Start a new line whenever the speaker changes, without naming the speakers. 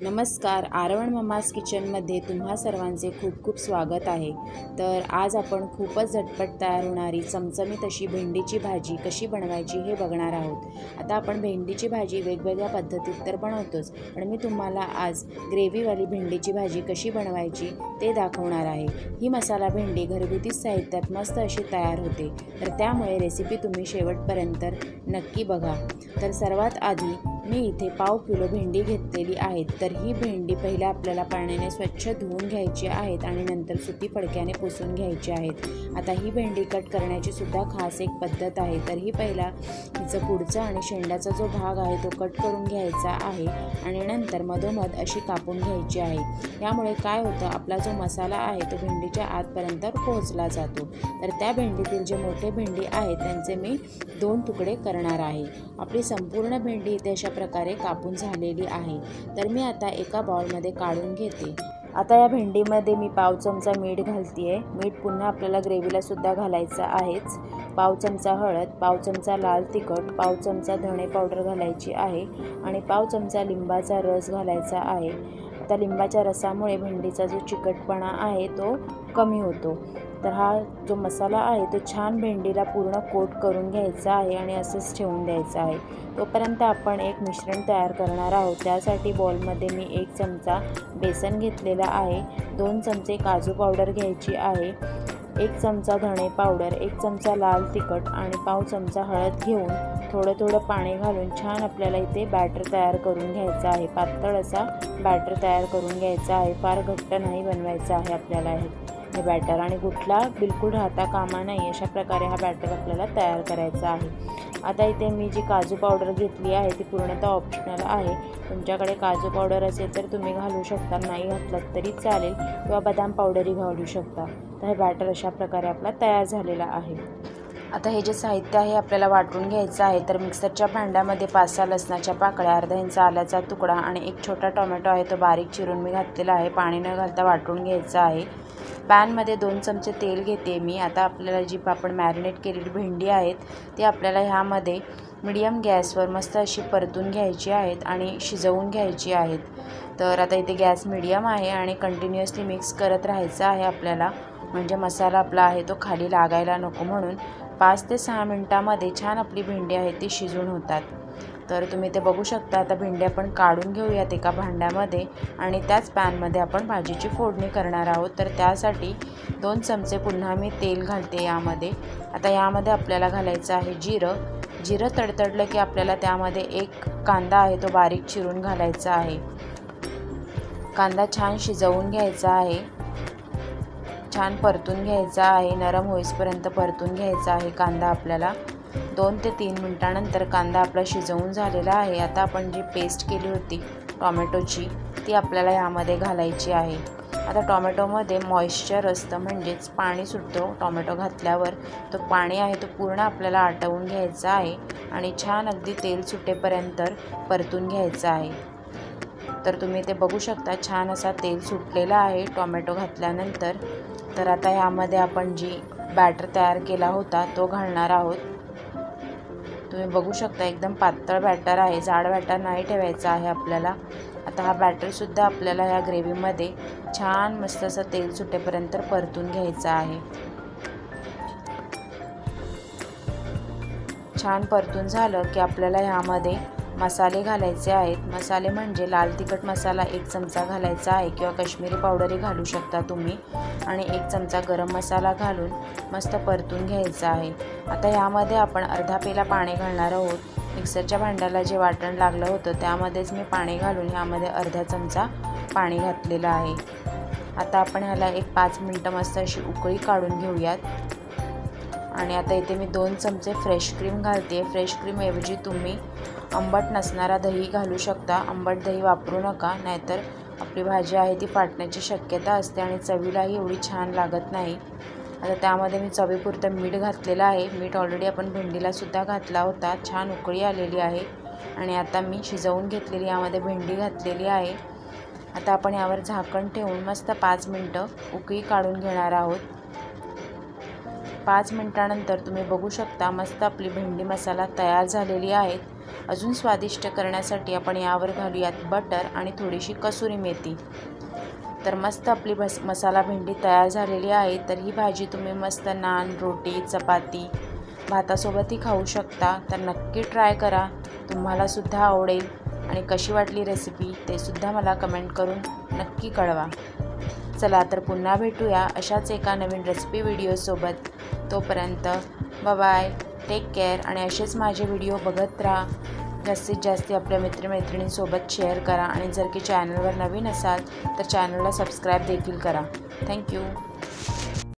नमस्कार, आरवण मम्माज किचनमध्ये तुम्हा सर्वांचे खूप खूप स्वागत आहे। तर आज आपण खूपच झटपट तयार होणारी चमचमीत अशी भेंडीची भाजी कशी बनवायची हे बघणार आहोत। आता आपण भेंडीची भाजी वेगवेगळ्या पद्धतीत तर बनवतोच, पण मी तुम्हाला आज ग्रेव्हीवाली भेंडीची भाजी कशी बनवायची ते दाखवणार आहे। ही मसाला भेंडी घरगुती साहित्यात मस्त अशी तयार होते, तर त्यामुळे रेसिपी तुम्ही शेवटपर्यंत नक्की बघा। तर सर्वात आधी मी इथे पाव किलो भेंडी घेतलेली आहे। तर ही भेंडी पहिला आपल्याला पाण्याने स्वच्छ धुवून घ्यायची आहेत आणि नंतर सुती फडक्याने पुसून घ्यायची आहेत। आता ही भेंडी कट करण्याची सुद्धा खास एक पद्धत आहे। तर ही पहिला हिचं पुढचा आणि शेंडाचा जो भाग आहे तो कट करून घ्यायचा आहे आणि नंतर मधोमध अशी कापून घ्यायची आहे। यामुळे काय होतं, आपला जो मसाला आहे तो भेंडीच्या आतपर्यंत पोहोचला जातो। तर त्या भेंडीतील जे मोठे भेंडी आहेत त्यांचे मी 2 तुकडे करणार आहे। आपली संपूर्ण भेंडी इथे अशा प्रकारे कापून झालेली आहे। तर मी आता एका बाउलमध्ये काढून घेते। आता या भेंडीमध्ये मी पाव चमचा मीठ घालते। मीठ पुन्हा आपल्याला ग्रेव्हीला सुद्धा घालायचं आहेच। पाव चमचा हळद, पाव चमचा लाल तिखट, पाव चमचा धणे पावडर घालायची आहे आणि पाव चमचा लिंबाचा रस घालायचा आहे। आता लिंबाच्या रसामुळे भेंडीचा जो चिकटपणा आहे तो कमी होतो। तर हा जो मसाला आहे तो छान भेंडीला पूर्ण कोट करून घ्यायचा आहे आणि असंच ठेवून द्यायचं आहे। तोपर्यंत आपण एक मिश्रण तयार करणार आहोत। त्यासाठी बॉलमध्ये मी 1 चमचा बेसन घेतलेला आहे, 2 चमचे काजू पावडर घ्यायची आहे, 1 चमचा धणे पावडर, 1 चमचा लाल तिखट आणि पाव चमचा हळद घेऊन थोडं पाणी घालून छान आपल्याला इथे बॅटर तयार करून घ्यायचा आहे। पातळ असा बॅटर तयार करून घ्यायचा आहे, फार घट्ट नाही बनवायचा आहे आपल्याला हे बॅटर, आणि गुठला बिलकुल राहता कामा नाही अशा प्रकारे हा बॅटर आपल्याला तयार करायचा आहे। आता इथे मी जी काजू पावडर घेतली आहे ती पूर्णतः ऑप्शनल आहे। तुमच्याकडे काजू पावडर असेल तर तुम्ही घालू शकता, नाही घातलात तरी चालेल, किंवा बदाम पावडरही घालू शकता। तर हे बॅटर अशा प्रकारे आपला तयार झालेला आहे। आता हे जे साहित्य आहे आपल्याला वाटून घ्यायचं आहे। तर मिक्सरच्या भांड्यामध्ये 5-6 लसणाच्या पाकळ्या, अर्धा इंच आल्याचा तुकडा आणि 1 छोटा टोमॅटो आहे तो बारीक चिरून मी घातलेला आहे। पाणी न घालता वाटून घ्यायचं आहे। पॅनमध्ये 2 चमचे तेल घेते मी। आता आपल्याला जी आपण मॅरिनेट केलेली भेंडी आहेत ती आपल्याला ह्यामध्ये मीडियम गॅसवर मस्त अशी परतून घ्यायची आहेत आणि शिजवून घ्यायची आहेत। तर आता इथे गॅस मीडियम आहे आणि कंटिन्युअसली मिक्स करत राहायचं आहे आपल्याला, म्हणजे मसाला आपला आहे तो खाली लागायला नको म्हणून। 5 ते 6 मिनिटांमध्ये छान आपली भेंडी आहे ती शिजून होतात। तर तुम्ही ते बघू शकता। आता भेंडी आपण काढून घेऊयात एका भांड्यामध्ये आणि त्याच पॅनमध्ये आपण भाजीची फोडणी करणार आहोत। तर त्यासाठी 2 चमचे पुन्हा मी तेल घालते यामध्ये। आता यामध्ये आपल्याला घालायचं आहे जिरं तडतडलं की आपल्याला त्यामध्ये 1 कांदा आहे तो बारीक चिरून घालायचा आहे। कांदा छान शिजवून घ्यायचा आहे, छान परतून घ्यायचा आहे, नरम होईपर्यंत परतून घ्यायचा आहे कांदा आपल्याला। 2 ते 3 मिनिटांनंतर कांदा आपला शिजवून झालेला आहे। आता आपण जी पेस्ट केली होती टोमॅटोची ती आपल्याला यामध्ये घालायची आहे। आता टोमॅटोमध्ये मॉइश्चर असतं, म्हणजेच पाणी सुटतो टोमॅटो घातल्यावर, तो पाणी आहे तो पूर्ण आपल्याला आटवून घ्यायचा आहे आणि छान अगदी तेल सुटेपर्यंत परतून घ्यायचं आहे। तर तुम्ही ते बघू शकता, छान असा तेल सुटलेला आहे टोमॅटो घातल्यानंतर। तर आता ह्यामध्ये आपण जी बॅटर तयार केला होता तो घालणार आहोत। तुम्ही बघू शकता एकदम पातळ बॅटर आहे, जाड बॅटर नाही ठेवायचा आहे आपल्याला। आता हा बॅटरसुद्धा आपल्याला ह्या ग्रेव्हीमध्ये छान मस्त असं तेल सुटेपर्यंत परतून घ्यायचा आहे। छान परतून झालं की आपल्याला ह्यामध्ये मसाले घालायचे आहेत। मसाले म्हणजे लाल तिखट मसाला 1 चमचा घालायचा आहे, किंवा काश्मीरी पावडरही घालू शकता तुम्ही, आणि 1 चमचा गरम मसाला घालून मस्त परतून घ्यायचा आहे। आता ह्यामध्ये आपण अर्धा पेला पाणी घालणार आहोत। मिक्सरच्या भांड्याला जे वाटण लागलं होतं त्यामध्येच मी पाणी घालून ह्यामध्ये अर्धा चमचा पाणी घातलेलं आहे। आता आपण ह्याला 5 मिनिटं मस्त अशी उकळी काढून घेऊयात। आणि आता इथे मी 2 चमचे फ्रेश क्रीम घालते। फ्रेश क्रीमऐवजी तुम्ही आंबट नसणारा दही घालू शकता। आंबट दही वापरू नका, नाहीतर आपली भाजी आहे ती फाटण्याची शक्यता असते आणि चवीलाही एवढी छान लागत नाही। आता त्यामध्ये मी चवीपुरतं मीठ घातलेलं आहे। मीठ ऑलरेडी आपण भेंडीला सुद्धा घातला होता। छान उकळी आलेली आहे आणि आता मी शिजवून घेतलेली यामध्ये भेंडी घातलेली आहे। आता आपण यावर झाकण ठेवून मस्त 5 मिनिटं उकळी काढून घेणार आहोत। 5 मिनिटांनंतर तुम्ही बघू शकता मस्त आपली भेंडी मसाला तयार झालेली आहे अजून स्वादिष्ट करण्यासाठी आपण यावर घालूयात बटर आणि थोडीशी कसुरी मेथी। तर मस्त आपली मसाला भेंडी तयार झालेली आहे। तर ही भाजी तुम्ही मस्त नान, रोटी, चपाती, भातासोबतही खाऊ शकता। तर नक्की ट्राय करा, तुम्हाला सुद्धा आवडेल। आणि कशी वाटली रेसिपी ते सुद्धा मला कमेंट करून नक्की कळवा। चला तर पुन्हा भेटूया अशाच एका नवीन रेसिपी व्हिडिओसोबत। तोपर्यंत बाय बाय, टेक केअर। आणि असेच माझे व्हिडिओ बघत राहा। जास्तीत जास्त आपल्या मित्रमैत्रिणींसोबत शेअर करा। आणि जर की चॅनलवर नवीन असाल तर चॅनलला सबस्क्राईब देखील करा। थँक्यू।